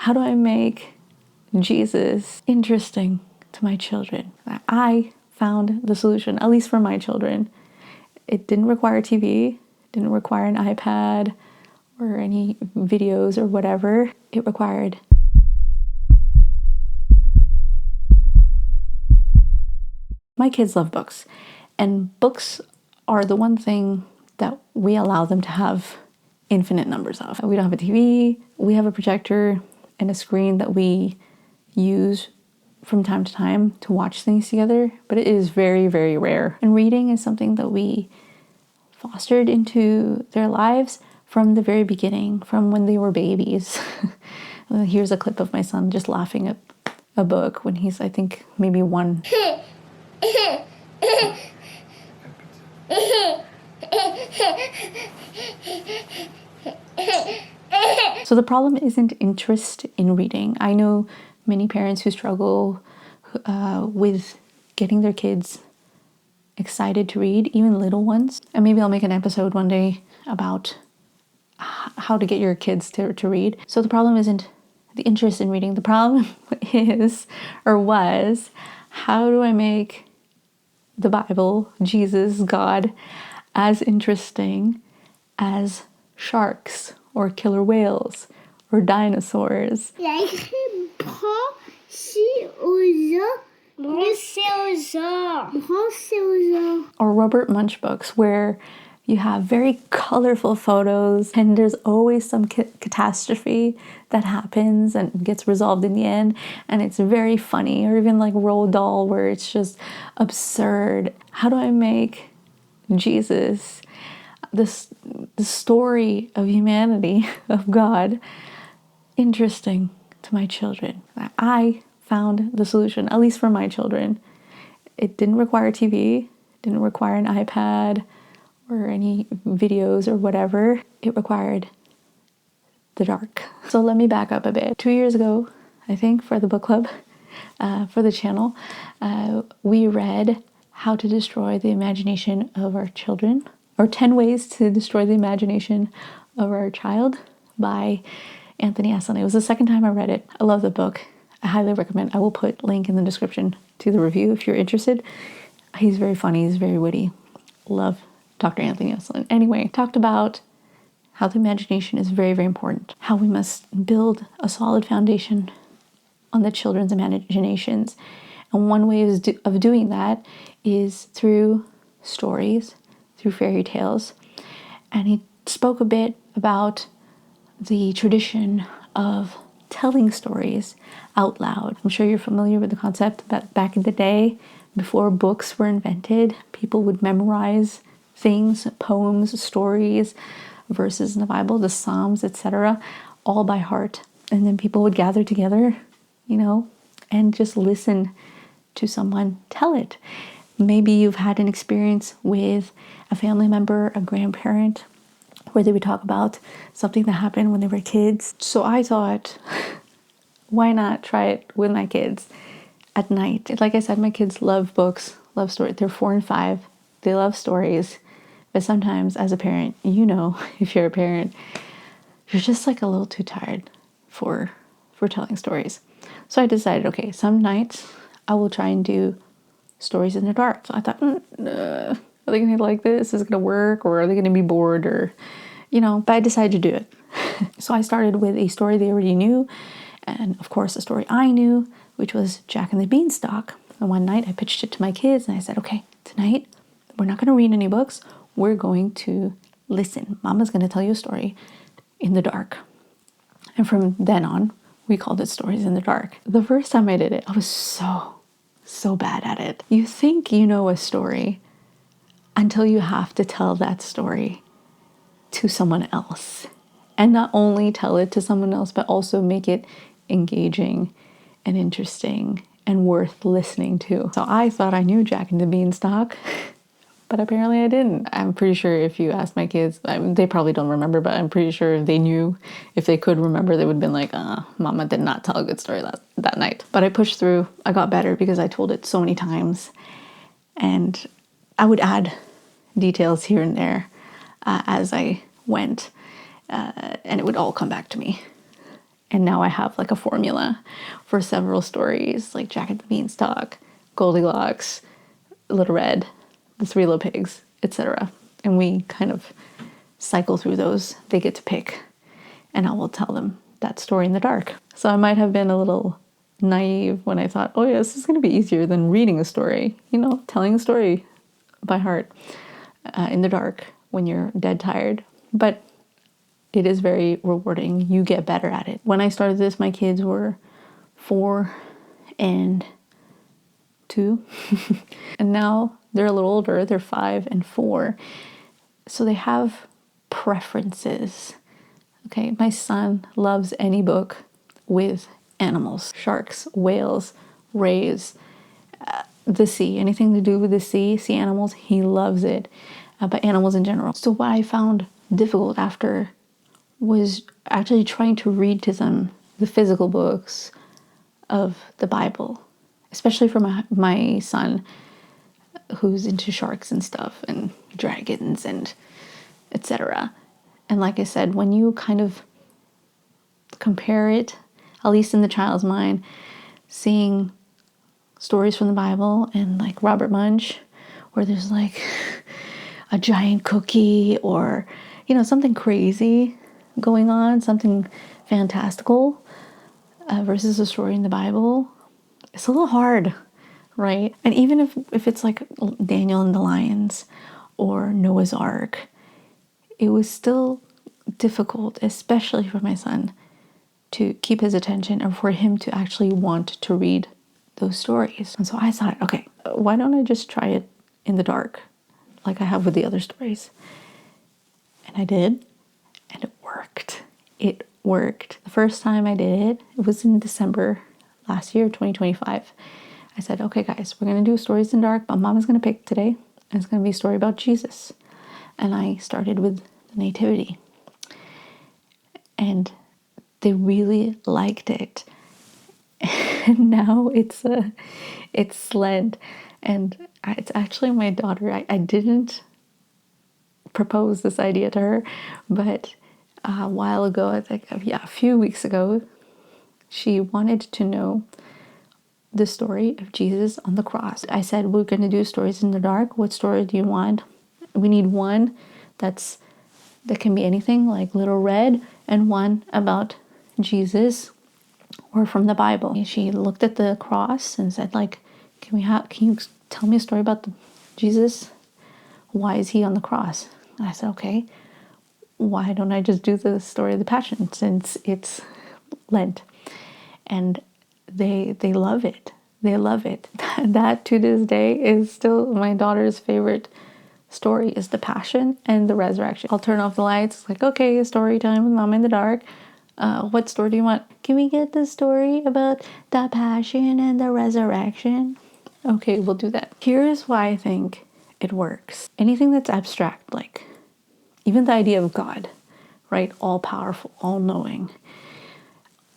How do I make Jesus interesting to my children? I found the solution, at least for my children. It didn't require TV, didn't require an iPad or any videos or whatever. It required my kids love books, and books are the one thing that we allow them to have infinite numbers of. We don't have a TV, we have a projector and a screen that we use from time to time to watch things together, but it is very, very rare. And reading is something that we fostered into their lives from the very beginning, from when they were babies. Here's a clip of my son just laughing at a book when he's, I think, maybe 1. So the problem isn't interest in reading. I know many parents who struggle with getting their kids excited to read, even little ones. And maybe I'll make an episode one day about how to get your kids to read. So the problem isn't the interest in reading. The problem is, or was, how do I make the Bible, Jesus, God, as interesting as sharks or killer whales or dinosaurs? Or Robert Munch books, where you have very colorful photos and there's always some catastrophe that happens and gets resolved in the end, and it's very funny. Or even like Roald Dahl, where it's just absurd. How do I make Jesus, the story of humanity, of God, interesting to my children? I found the solution, at least for my children. It didn't require TV, didn't require an iPad or any videos or whatever. It required the dark. So let me back up a bit. 2 years ago, I think, for the book club, for the channel, we read How to Destroy the Imagination of Our Children, or 10 Ways to Destroy the Imagination of Our Child by Anthony Aslan. It was the second time I read it. I love the book. I highly recommend. I will put a link in the description to the review if you're interested. He's very funny. He's very witty. Love Dr. Anthony Aslan. Anyway, talked about how the imagination is very, very important. How we must build a solid foundation on the children's imaginations. And one way of doing that is through stories, through fairy tales. And he spoke a bit about the tradition of telling stories out loud. I'm sure you're familiar with the concept that back in the day, before books were invented, people would memorize things, poems, stories, verses in the Bible, the Psalms, etc., all by heart. And then people would gather together, and just listen to someone tell it. Maybe you've had an experience with a family member, a grandparent, where they would talk about something that happened when they were kids. So I thought, why not try it with my kids at night? Like I said, my kids love books, love stories. They're 4 and 5. They love stories. But sometimes as a parent, if you're a parent, you're just like a little too tired for telling stories. So I decided, okay, some nights I will try and do stories in the dark. So I thought, are they going to like this? Is it going to work? Or are they going to be bored? Or, but I decided to do it. So I started with a story they already knew. And of course, a story I knew, which was Jack and the Beanstalk. And one night I pitched it to my kids and I said, okay, tonight we're not going to read any books. We're going to listen. Mama's going to tell you a story in the dark. And from then on, we called it Stories in the Dark. The first time I did it, I was so bad at it. You think you know a story until you have to tell that story to someone else. And not only tell it to someone else, but also make it engaging and interesting and worth listening to. So I thought I knew Jack and the Beanstalk, but apparently I didn't. I'm pretty sure if you ask my kids, they probably don't remember, but I'm pretty sure if they knew, if they could remember, they would have been like, Mama did not tell a good story that night. But I pushed through. I got better because I told it so many times. And I would add details here and there as I went. And it would all come back to me. And now I have like a formula for several stories, like Jack and the Beanstalk, Goldilocks, Little Red, The Three Little Pigs, etc. And we kind of cycle through those. They get to pick, and I will tell them that story in the dark. So I might have been a little naive when I thought, oh yeah, this is going to be easier than reading a story, telling a story by heart in the dark when you're dead tired. But it is very rewarding. You get better at it. When I started this, my kids were 4 and 2. And now they're a little older. They're 5 and 4. So they have preferences. Okay, my son loves any book with animals, sharks, whales, rays, the sea, anything to do with the sea animals, he loves it, but animals in general. So what I found difficult after was actually trying to read to them the physical books of the Bible, especially for my son who's into sharks and stuff and dragons and etc. And like I said, when you kind of compare it, at least in the child's mind, seeing stories from the Bible and like Robert Munch, where there's like a giant cookie or, something crazy going on, something fantastical, versus a story in the Bible, it's a little hard, right? And even if it's like Daniel and the lions or Noah's Ark, it was still difficult, especially for my son, to keep his attention or for him to actually want to read those stories. And so I thought, okay, why don't I just try it in the dark like I have with the other stories? And I did, and it worked. It worked. The first time I did it, it was in December last year, 2025. I said, okay, guys, we're going to do stories in the dark, but Mama's going to pick today, and it's going to be a story about Jesus. And I started with the Nativity. And they really liked it. And now it's Lent, and it's actually my daughter. I didn't propose this idea to her, but a while ago, I think, a few weeks ago, she wanted to know the story of Jesus on the cross. I said, we're going to do stories in the dark. What story do you want? We need one that can be anything, like Little Red, and one about Jesus or from the Bible. She looked at the cross and said, like, can you tell me a story about Jesus? Why is he on the cross? And I said, okay, why don't I just do the story of the Passion since it's Lent? And they love it. They love it. That to this day is still my daughter's favorite story, is the Passion and the Resurrection. I'll turn off the lights. It's like, okay, story time with Mama in the dark. What story do you want? Can we get the story about the Passion and the Resurrection? Okay, we'll do that. Here's why I think it works. Anything that's abstract, like even the idea of God, right? All powerful, all knowing,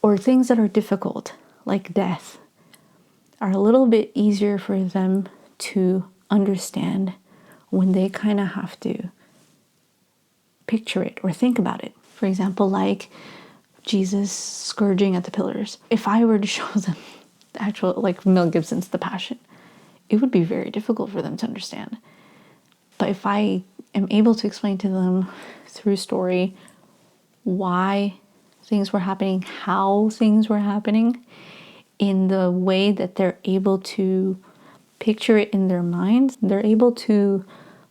or things that are difficult, like death, are a little bit easier for them to understand when they kind of have to picture it or think about it. For example, like Jesus scourging at the pillars. If I were to show them the actual, like Mel Gibson's The Passion, it would be very difficult for them to understand. But if I am able to explain to them through story why things were happening, how things were happening, in the way that they're able to picture it in their minds, they're able to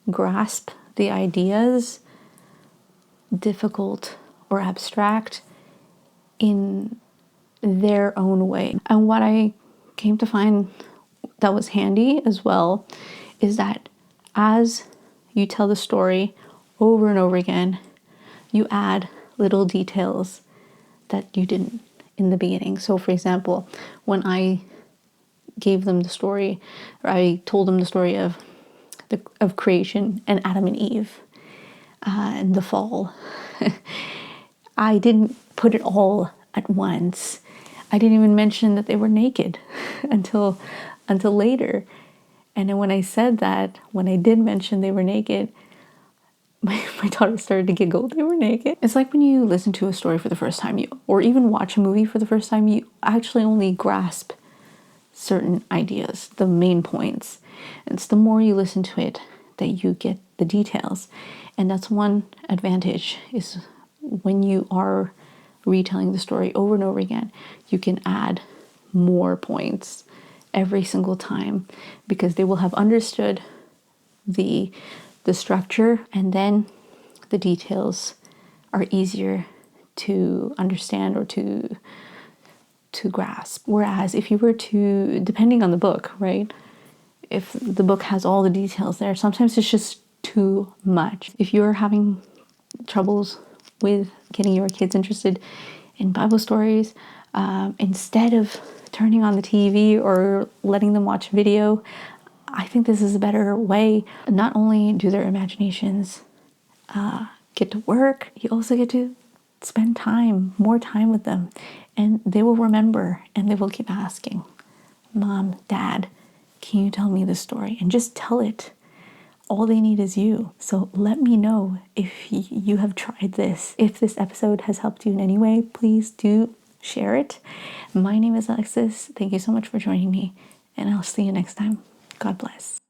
grasp the ideas, difficult or abstract, in their own way. And what I came to find that was handy as well is that as you tell the story over and over again, you add little details that you didn't in the beginning. So for example, when I gave them the story, or I told them the story of creation and Adam and Eve and the fall, I didn't put it all at once. I didn't even mention that they were naked until later. And then when I said that, when I did mention they were naked, my daughter started to giggle. They were naked. It's like when you listen to a story for the first time, or even watch a movie for the first time, you actually only grasp certain ideas, the main points. It's the more you listen to it that you get the details. And that's one advantage, is when you are retelling the story over and over again, you can add more points every single time, because they will have understood the structure, and then the details are easier to understand or to grasp. Whereas if you were to, depending on the book, right? If the book has all the details there, sometimes it's just too much. If you're having troubles with getting your kids interested in Bible stories, instead of turning on the TV or letting them watch video, I think this is a better way. Not only do their imaginations get to work, you also get to spend more time with them, and they will remember, and they will keep asking, Mom, Dad, can you tell me this story? And just tell it. All they need is you. So let me know if you have tried this. If this episode has helped you in any way, please do share it. My name is Alexis. Thank you so much for joining me, and I'll see you next time. God bless.